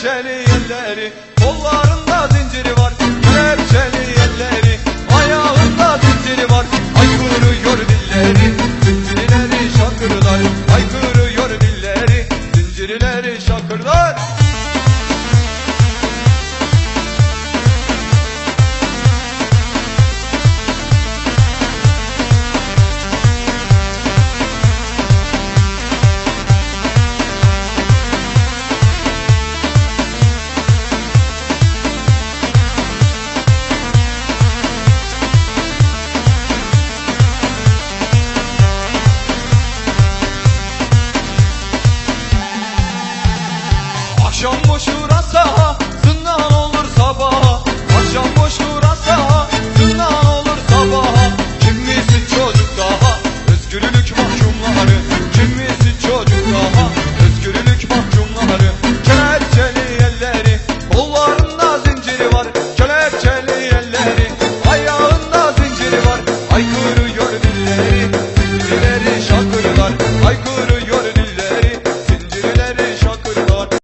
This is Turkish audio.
kelepçeli elleri, kollarında zinciri var. Kelepçeli elleri, ayağında zinciri var. Haykırıyor dilleri, zincirleri şakırlar. Haykırıyor dilleri, zincirleri şakırlar. Akşam boş uğrasa, zindan olur sabah. Akşam boş uğrasa